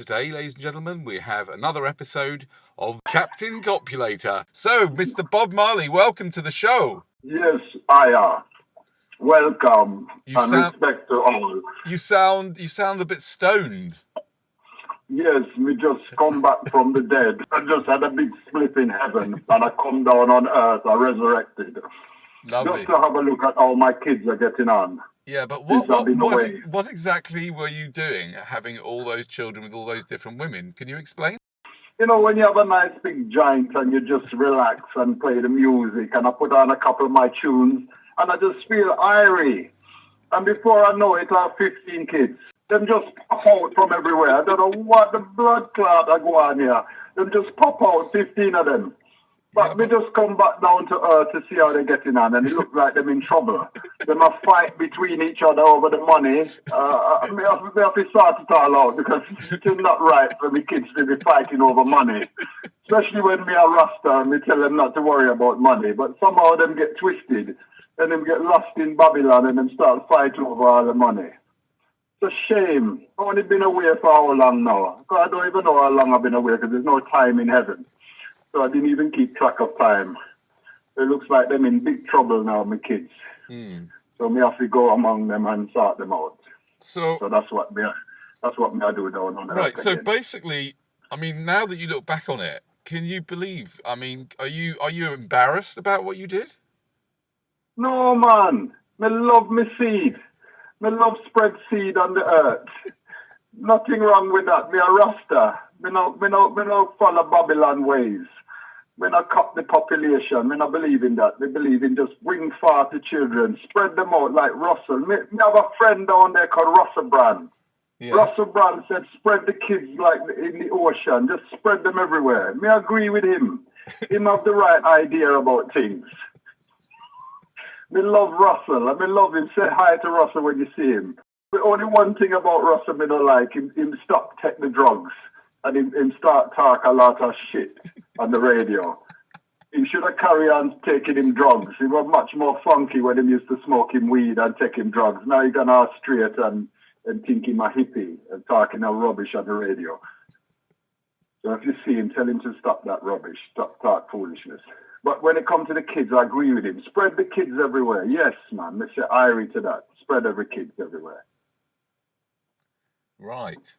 today, ladies and gentlemen, we have another episode of Captain Copulator. So, Mr. Bob Marley, welcome to the show. Yes, I am. Welcome respect to all. You sound a bit stoned. Yes, we just come back from the dead. I just had a big split in heaven, and I come down on earth. I resurrected. Lovely. Just to have a look at how my kids are getting on. Yeah, but what exactly were you doing, having all those children with all those different women? Can you explain? You know, when you have a nice big joint and you just relax and play the music, and I put on a couple of my tunes, and I just feel irie. And before I know it, I have 15 kids. Them just pop out from everywhere. I don't know what the blood clot I go on here. Them just pop out, 15 of them. But we just come back down to earth to see how they're getting on, and it looks like them in trouble. They must fight between each other over the money. I have to sort it all out, because it's not right for me kids to be fighting over money. Especially when me are Rasta and we tell them not to worry about money. But somehow them get twisted, and them get lost in Babylon, and them start fighting over all the money. It's a shame. I've only been away for how long now? I don't even know how long I've been away, because there's no time in heaven. So I didn't even keep track of time. It looks like them in big trouble now, my kids. So me have to go among them and sort them out. So that's what me I do down on the right. So again. Basically, I mean, now that you look back on it, can you believe? I mean, are you embarrassed about what you did? No, man. Me love me seed. Me love spread seed on the earth. Nothing wrong with that. Me a Rasta. Me no follow Babylon ways. Me not cut the population. Me not believe in that. Me believe in just bring forth the children, spread them out like Russell. Me have a friend down there called Russell Brand. Yes. Russell Brand said, spread the kids like in the ocean. Just spread them everywhere. Me agree with him. Him have the right idea about things. Me love Russell. I love him. Say hi to Russell when you see him. The only one thing about Russell me don't like, him stop take the drugs. And him start talk a lot of shit on the radio. He should have carried on taking him drugs. He was much more funky when he used to smoke him weed and take him drugs. Now he's gone out straight and think him a hippie and talking a rubbish on the radio. So if you see him, tell him to stop that rubbish, stop talk foolishness. But when it comes to the kids, I agree with him. Spread the kids everywhere. Yes, man. Let's say irie to that. Spread every kids everywhere. Right.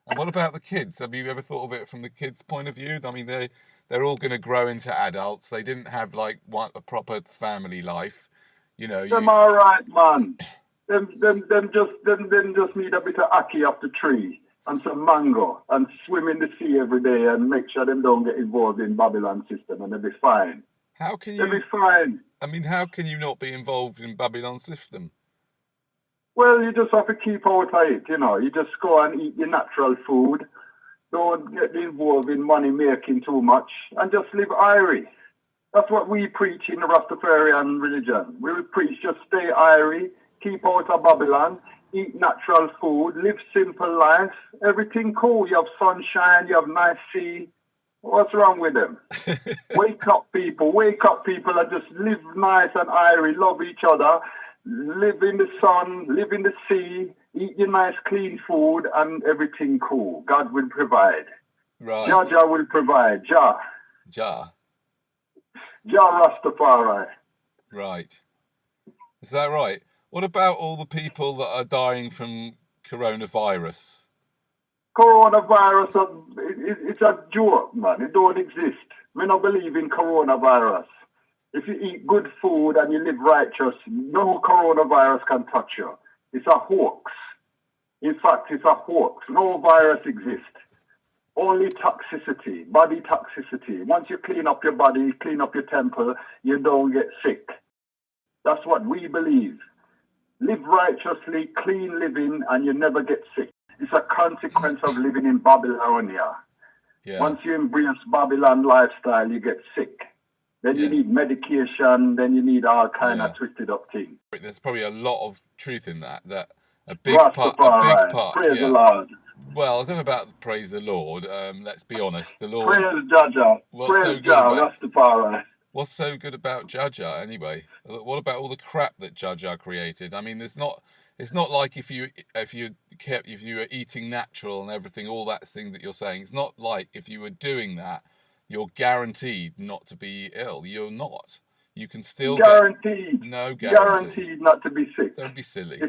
And what about the kids? Have you ever thought of it from the kids' point of view? I mean, they're all going to grow into adults. They didn't have a proper family life, you know. Them all right, man. Them just need a bit of ackee off the tree and some mango and swim in the sea every day and make sure them don't get involved in Babylon system, and they'll be fine. How can you? They'll be fine. I mean, how can you not be involved in Babylon system? Well, you just have to keep out of it, you know. You just go and eat your natural food. Don't get involved in money making too much, and just live irie. That's what we preach in the Rastafarian religion. We preach just stay irie, keep out of Babylon, eat natural food, live simple life. Everything cool. You have sunshine, you have nice sea. What's wrong with them? Wake up, people, and just live nice and irie, love each other. Live in the sun, live in the sea, eat your nice clean food, and everything cool. God will provide. Right. Jah will provide. Jah Rastafari. Right. Is that right? What about all the people that are dying from coronavirus? Coronavirus, it's a joke, man. It don't exist. We don't believe in coronavirus. If you eat good food and you live righteous, no coronavirus can touch you. It's a hoax. In fact, it's a hoax. No virus exists. Only toxicity, body toxicity. Once you clean up your body, clean up your temple, you don't get sick. That's what we believe. Live righteously, clean living, and you never get sick. It's a consequence of living in Babylonia. Yeah. Once you embrace Babylon lifestyle, you get sick. Then you need medication, then you need all kind of twisted up things. There's probably a lot of truth in that a big part. Praise the Lord. Well, I don't know about praise the Lord. Let's be honest. The Lord. Praise Jaja. Praise Jah, Rastafari. What's so good about Jaja anyway? What about all the crap that Jaja created? I mean, there's not It's not like if you were eating natural and everything, all that thing that you're saying. It's not like if you were doing that, you're guaranteed not to be ill. You're not. You can still Guaranteed. get no guarantee. Guaranteed not to be sick. Don't be silly.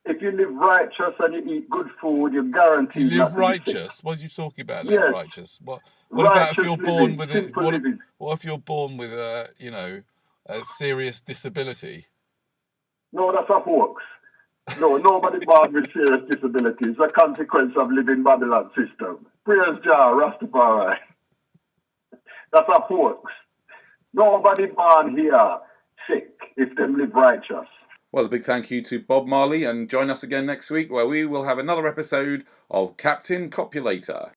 If you live righteous and you eat good food, you're guaranteed You not live to be sick. righteous. What are you talking about? Yes. Live righteous. What about if you're born with simple living. what if you're born with a a serious disability? No, that's a hoax. No, nobody born with serious disabilities. It's a consequence of living Babylon system. Praise Jah, Rastafari. That's a hoax. Nobody born here sick if them live righteous. Well, a big thank you to Bob Marley, and join us again next week where we will have another episode of Captain Copulator.